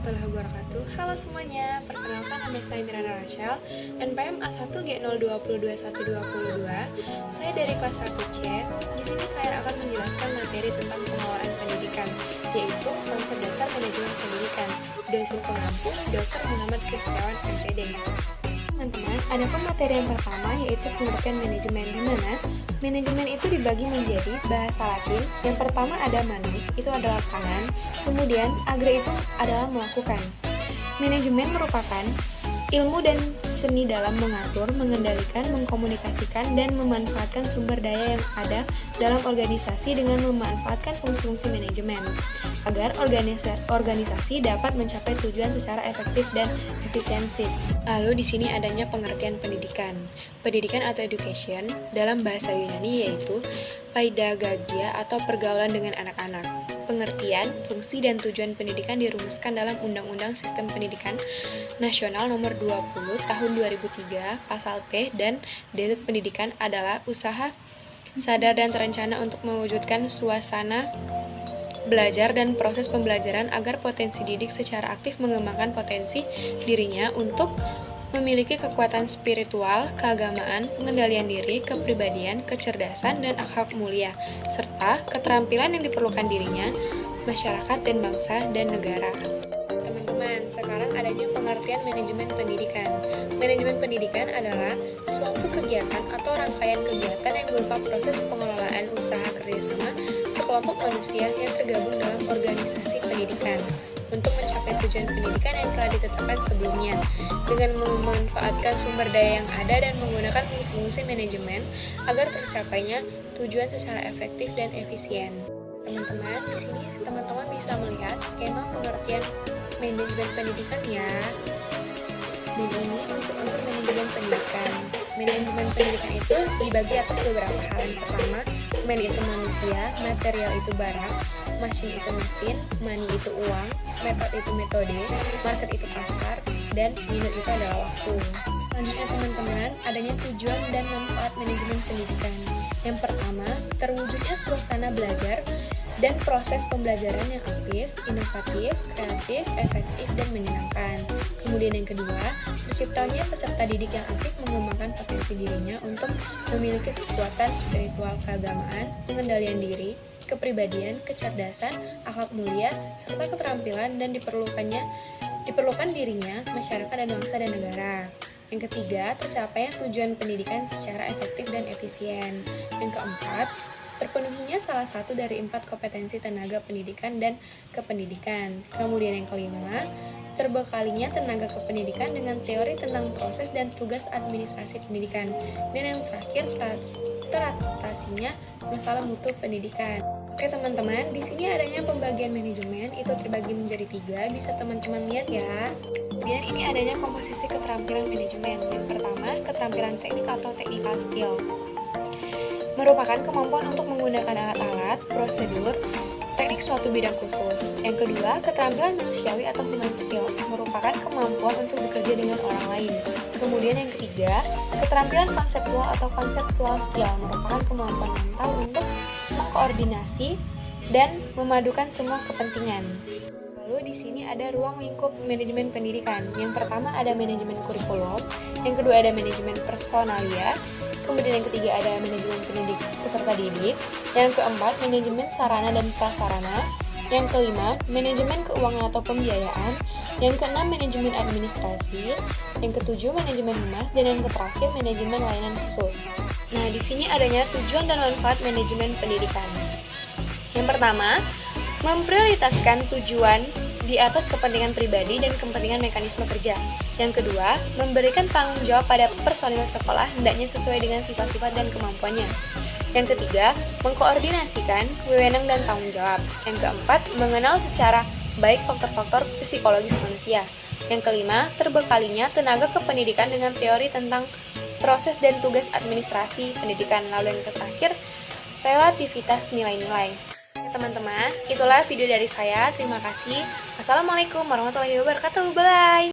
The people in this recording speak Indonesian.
warahmatullahi wabarakatuh. Halo semuanya, perkenalkan nama saya Mirana Rachel, NPM A1G022122. Saya dari kelas 1C. Di sini saya akan menjelaskan materi tentang pengelolaan pendidikan, yaitu konsep dasar manajemen pendidikan. Dosen pengampu, Dr. Muhammad Kristiawan, MPD. Teman-teman, ada materi yang pertama yaitu pengertian manajemen, di mana manajemen itu dibagi menjadi bahasa Latin. Yang pertama ada manus, itu adalah tangan, kemudian agere itu adalah melakukan. Manajemen merupakan ilmu dan seni dalam mengatur, mengendalikan, mengkomunikasikan, dan memanfaatkan sumber daya yang ada dalam organisasi dengan memanfaatkan fungsi-fungsi manajemen agar organisasi dapat mencapai tujuan secara efektif dan efisiensi. Lalu di sini adanya pengertian pendidikan. Pendidikan atau education dalam bahasa Yunani yaitu paidagogia atau pergaulan dengan anak-anak. Pengertian, fungsi, dan tujuan pendidikan dirumuskan dalam Undang-Undang Sistem Pendidikan Nasional Nomor 20 Tahun 2003, Pasal T dan D. Pendidikan adalah usaha sadar dan terencana untuk mewujudkan suasana belajar dan proses pembelajaran agar potensi didik secara aktif mengembangkan potensi dirinya untuk memiliki kekuatan spiritual, keagamaan, pengendalian diri, kepribadian, kecerdasan, dan akhlak mulia, serta keterampilan yang diperlukan dirinya, masyarakat, dan bangsa, dan negara. Teman-teman, sekarang adanya pengertian manajemen pendidikan. Manajemen pendidikan adalah suatu kegiatan atau rangkaian kegiatan yang berupa proses pengelolaan usaha kerjasama sekelompok manusia yang tergabung dalam organisasi pendidikan untuk mencapai tujuan pendidikan yang telah ditetapkan sebelumnya dengan memanfaatkan sumber daya yang ada dan menggunakan fungsi-fungsi manajemen agar tercapainya tujuan secara efektif dan efisien. Teman-teman, di sini teman-teman bisa melihat skema pengertian manajemen pendidikannya. Dan ini unsur-unsur manajemen pendidikan. Manajemen pendidikan itu dibagi atas beberapa hal. Yang pertama, man itu manusia, material itu barang, machine itu mesin, money itu uang, method itu metode, market itu pasar, dan minute itu adalah waktu. Selanjutnya teman-teman, adanya tujuan dan manfaat manajemen pendidikan. Yang pertama, terwujudnya suasana belajar dan proses pembelajaran yang aktif, inovatif, kreatif, efektif, dan menyenangkan. Kemudian yang kedua, terciptanya peserta didik yang aktif mengembangkan potensi dirinya untuk memiliki kekuatan spiritual keagamaan, pengendalian diri, kepribadian, kecerdasan, akhlak mulia, serta keterampilan dan diperlukan dirinya, masyarakat dan bangsa dan negara. Yang ketiga, tercapainya tujuan pendidikan secara efektif dan efisien. Yang keempat, terpenuhinya salah satu dari 4 kompetensi tenaga pendidikan dan kependidikan. Kemudian yang kelima, terbekalinya tenaga kependidikan dengan teori tentang proses dan tugas administrasi pendidikan. Dan yang terakhir, teratasinya masalah mutu pendidikan. Oke teman-teman, di sini adanya pembagian manajemen itu terbagi menjadi 3, bisa teman-teman lihat ya. Kemudian ini adanya komposisi keterampilan manajemen. Yang pertama, keterampilan teknik atau technical skill. Merupakan kemampuan untuk menggunakan alat-alat, prosedur, teknik suatu bidang khusus. Yang kedua, keterampilan manusiawi atau human skills merupakan kemampuan untuk bekerja dengan orang lain. Kemudian yang ketiga, keterampilan konseptual atau conceptual skill merupakan kemampuan mental untuk mengkoordinasi dan memadukan semua kepentingan. Lalu di sini ada ruang lingkup manajemen pendidikan. Yang pertama ada manajemen kurikulum, yang kedua ada manajemen personalia, kemudian yang ketiga ada manajemen pendidik peserta didik, yang keempat manajemen sarana dan prasarana, yang kelima manajemen keuangan atau pembiayaan, yang keenam manajemen administrasi, yang ketujuh manajemen humas, dan yang terakhir manajemen layanan khusus. Nah, di sini adanya tujuan dan manfaat manajemen pendidikan. Yang pertama, memprioritaskan tujuan di atas kepentingan pribadi dan kepentingan mekanisme kerja. Yang kedua, memberikan tanggung jawab pada personil sekolah hendaknya sesuai dengan sifat-sifat dan kemampuannya. Yang ketiga, mengkoordinasikan wewenang dan tanggung jawab. Yang keempat, mengenal secara baik faktor-faktor psikologis manusia. Yang kelima, terbekalinya tenaga kependidikan dengan teori tentang proses dan tugas administrasi pendidikan. Lalu yang terakhir, relativitas nilai-nilai. Teman-teman, itulah video dari saya. Terima kasih. Wassalamualaikum warahmatullahi wabarakatuh. Bye.